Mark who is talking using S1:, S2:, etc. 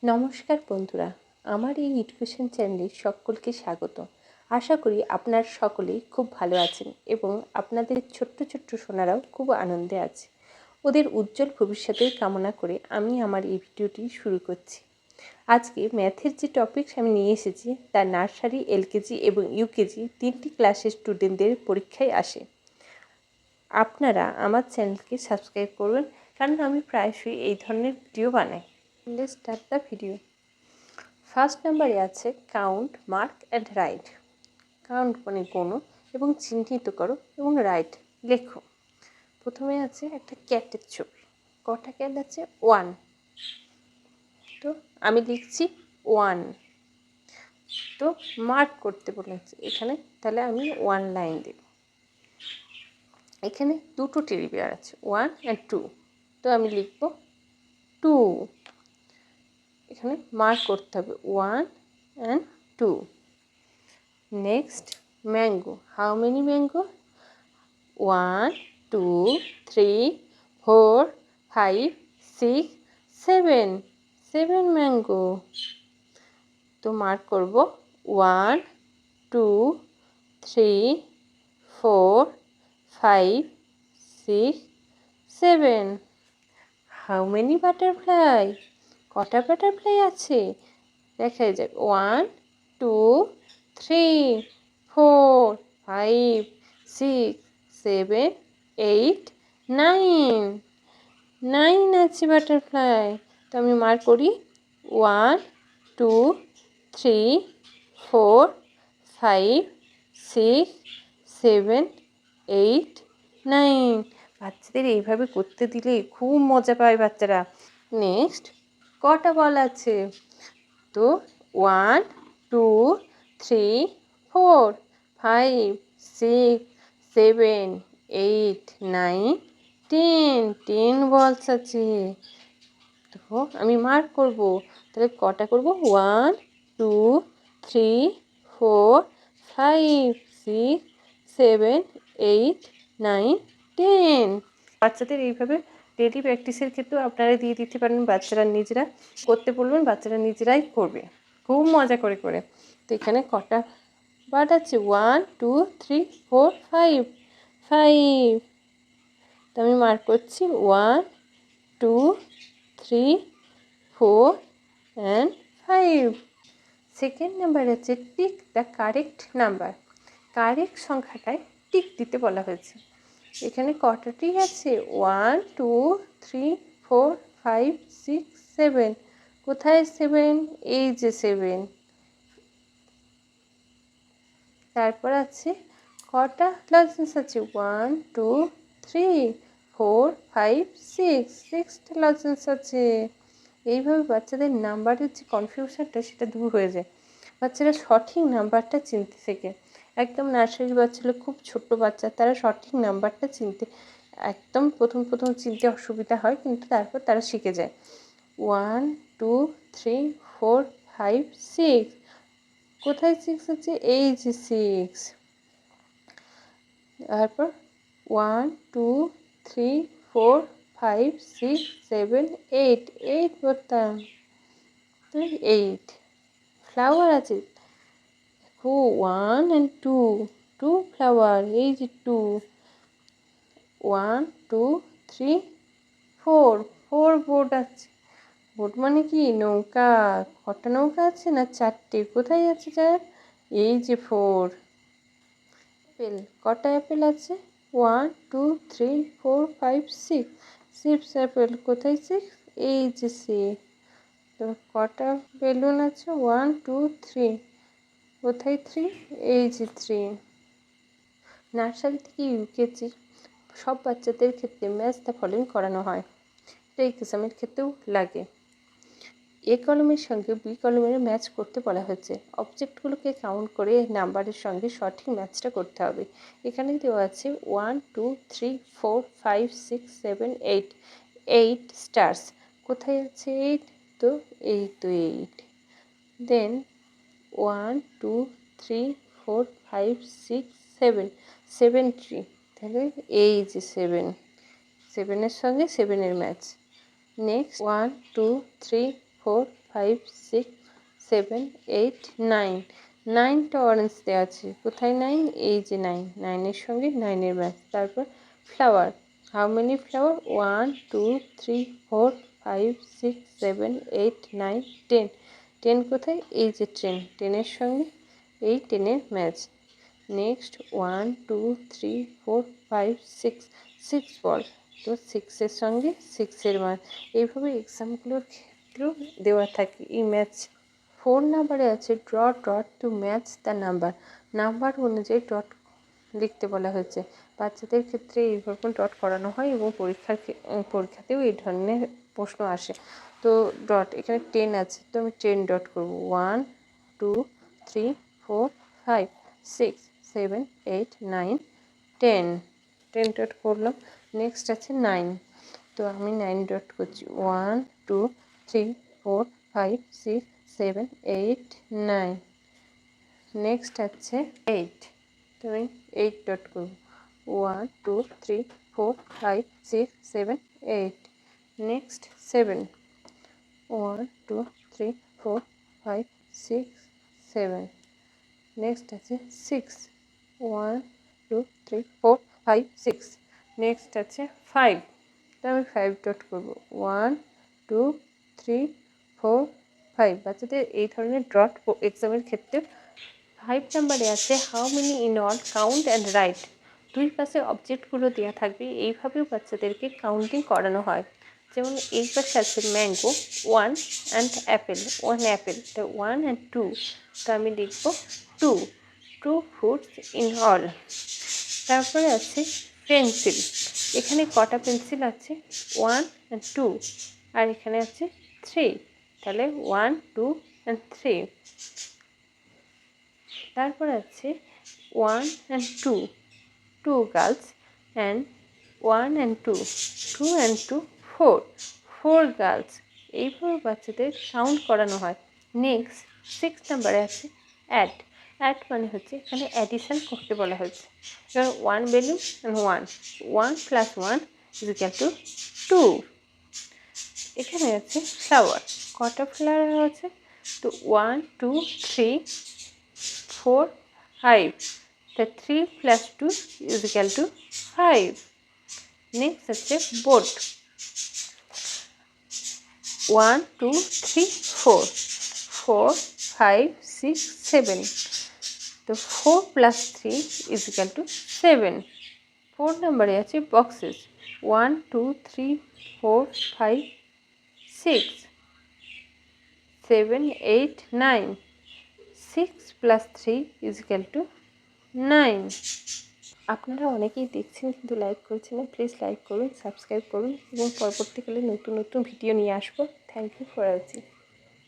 S1: নমস্কার বন্ধুরা, আমার এই এডুকেশন চ্যানেলে সকলকে স্বাগত। আশা করি আপনার সকলেই খুব ভালো আছেন এবং আপনাদের ছোট্ট ছোট্ট সোনারাও খুব আনন্দে আছে। ওদের উজ্জ্বল ভবিষ্যতের কামনা করে আমি আমার এই ভিডিওটি শুরু করছি। আজকে ম্যাথের যে টপিকস আমি নিয়ে এসেছি তা নার্সারি, এলকেজি এবং ইউকেজি 3টি ক্লাসের স্টুডেন্টদের পরীক্ষায় আসে। আপনারা আমার চ্যানেলকে সাবস্ক্রাইব করবেন, কারণ আমি প্রায়শই এই ধরনের ভিডিও বানাই। Let's start the video. First নাম্বারে আছে count, mark and right. Count মানে গোনো এবং চিহ্নিত করো এবং রাইট লেখো। প্রথমে আছে একটা ক্যাটের ছবি। কটা ক্যাট আছে? 1। তো আমি লিখছি 1। তো মার্ক করতে বলেছে এখানে, তাহলে আমি 1 লাইন দেব। এখানে দুটো টেডি বিয়ার আছে, 1 অ্যান্ড 2। তো আমি লিখব 2। এখানে মার্ক করতে হবে 1 and 2। Next, mango. How many mango? 1, 2, 3, 4, 5, 6, 7. 7 mango. তো মার্ক করব 1, 2, 3, 4, 5, 6, 7. How many butterfly? কটা বাটারফ্লাই আছে? দেখা যাক 1, 2, 3, 4, 5, 6, 7, 8, 9. 9 আছে বাটারফ্লাই। তো আমি মার্ক করি 1, 2, 3, 4, 5, 6, 7, 8, 9. বাচ্চাদের এইভাবে করতে দিলে খুব মজা পায় বাচ্চারা। নেক্সট, কটা বল আছে? তো 1, 2, 3, 4, 5, 6, 7, 8, 9, 10. 10 বলস আছে। তো আমি মার্ক করব, তাহলে কটা করব? 1, 2, 3, 4, 5, 6, 7, 8, 9, 10. বাচ্চাদের এইভাবে ডেইলি প্র্যাকটিসের ক্ষেত্রেও আপনারা দিয়ে দিতে পারেন। বাচ্চারা নিজেরা করতে বলবেন, বাচ্চারা নিজেরাই করবে খুব মজা করে করে। তো এখানে কটা বার্ড আছে? 1, 2, 3, 4, 5. 5। তো আমি মার্ক করছি 1, 2, 3, 4 and 5. সেকেন্ড নাম্বার আছে tick the correct number. Correct সংখ্যাটায় টিক দিতে বলা হয়েছে। এখানে কটা টিক আছে? 1, 2, 3, 4, 5, 6, 7. কোথায় 7? এই যে 7। তারপর আছে কটা লজেন্স আছে? 1, 2, 3, 4, 5, 6. 6টা লজেন্স আছে। এইভাবে বাচ্চাদের নাম্বারের যে কনফিউশনটা সেটা দূর হয়ে যায়। বাচ্চারা সঠিক নাম্বারটা চিনতে শেখে। একদম নার্সারির বাচ্চারা, খুব ছোট্ট বাচ্চা, তারা সঠিক নাম্বারটা চিনতে একদম প্রথম চিনতে অসুবিধা হয়, কিন্তু তারপর তারা শিখে যায়। 1, 2, 3, 4, 5, 6. কোথায় 6 আছে? এই যে 6। তারপর 1, 2, 3, 4, 5, 6, 7, 8. 8 বলতাম, 8 ফ্লাওয়ার আছে। ও 1 and 2. 2 ফ্লাওয়ার, এই যে 2। 1, 2, 3, 4. 4 বোট আছে। বোট মানে কি? নৌকা। কটা নৌকা আছে? না 4টে। কোথায় আছে 4? এই যে 4। অ্যাপেল, কটা অ্যাপেল আছে? 1, 2, 3, 4, 5, 6. 6 অ্যাপেল। কোথায় 6? এই যে 6। তো কটা বেলুন আছে? 1, 2, 3. কোথায় 3? এই যে 3। নার্সারি থেকে ইউকেজি সব বাচ্চাদের ক্ষেত্রে ম্যাচ দ্য ফলোইং করানো হয়। এটা এক্সামের ক্ষেত্রেও লাগে। এ কলমের সঙ্গে বি কলমের ম্যাচ করতে বলা হয়েছে। অবজেক্টগুলোকে কাউন্ট করে নাম্বারের সঙ্গে সঠিক ম্যাচটা করতে হবে। এখানে দেওয়া আছে 1, 2, 3, 4, 5, 6, 7, 8. 8 স্টার্স। কোথায় আছে 8? তো এই তো 8। দেন 1, 2, 3, 4, 5, 6, 7. 7 ট্রি। তাহলে এই যে 7। 7-এর সঙ্গে 7-এর ম্যাচ। নেক্সট 1, 2, 3, 4, 5 6 7 8 9 9টা অরেঞ্জ দেওয়া আছে। কোথায় 9? এই যে 9, 9-এর সঙ্গে 9-এর ম্যাচ। তারপর ফ্লাওয়ার, হাউ মেনি ফ্লাওয়ার? 1 2 3 4 5 6 7 8 9 10, 10 কোথায়? এই যে 10, 10-এর সঙ্গে এই 10-এর ম্যাচ। নেক্সট 1 2 3 4 5 6, 6 বল, তো 6-এর সঙ্গে 6-এর মান। এইভাবে এক্সামগুলোর ক্ষেত্রেও দেওয়া থাকে এই ম্যাচ। 4 নাম্বারে আছে draw dot to match the number, number অনুযায়ী ডট লিখতে বলা হয়েছে। বাচ্চাদের ক্ষেত্রে এইভাবে ডট করানো হয় এবং পরীক্ষাতেও এই ধরনের প্রশ্ন আসে। তো ডট, এখানে 10 আছে, তো আমি 10 ডট করবো। 1 2 3 4 5 6 7 8 9 10, 10 ডট করলাম। নেক্সট আছে 9, তো আমি 9 ডট করছি। 1 2 3 4 5 6 7 8 9। নেক্সট আছে 8, তো আমি 8 ডট করব। 1 2 3 4 5 6 7 8। নেক্সট 7, 1 2 3 4 5 6 7। নেক্সট আছে 6, 1 2 3 4 5 6। নেক্সট আছে 5, তো আমি 5 ডট করব। 1 2 3 4 5। বাচ্চাদের এই ধরনের ডট এক্সামের ক্ষেত্রে 5 নাম্বারে আছে how many in all count and right. দুই পাশে অবজেক্টগুলো দেওয়া থাকবে, এইভাবেও বাচ্চাদেরকে কাউন্টিং করানো হয়। যেমন এই পাশে আছে ম্যাঙ্গো 1 অ্যান্ড অ্যাপেল, 1 অ্যাপেল, তো 1 অ্যান্ড 2, তো আমি লিখব 2, 2 ফ্রুটস ইন অল। তারপরে আছে পেন্সিল, এখানে কটা পেন্সিল আছে? 1 অ্যান্ড 2, আর এখানে আছে 3, তাহলে 1 2 অ্যান্ড 3। তারপর আছে 1 and 2, 2 girls, and 1 and 2, 2 and 2 4, 4 girls. এইভাবে বাচ্চাদের কাউন্ট করানো হয়। নেক্সট 6 নাম্বারে আছে অ্যাড, অ্যাড মানে হচ্ছে এখানে অ্যাডিশান করতে বলা হয়েছে। এবার 1 balloon and 1, 1 plus 1 is equal to 2। এখানে আছে ফ্লাওয়ার, কটা ফ্লাওয়ার আছে? তো 1 2 3 4 5, the 3 plus 2 is equal to 5. Next আছে boat, 1 2 3 4, 4 5 6 7, তো 4 plus 3 is equal to 7. 4 নম্বরে আছে boxes, 1 2 3 4 5 6 7 8 9, 6 plus 3 is equal to 9. আপনারা অনেকেই দেখছেন কিন্তু লাইক করছেন না, প্লিজ লাইক করুন, সাবস্ক্রাইব করুন এবং পরবর্তীকালে নতুন নতুন ভিডিও নিয়ে আসবো। Thank you for watching.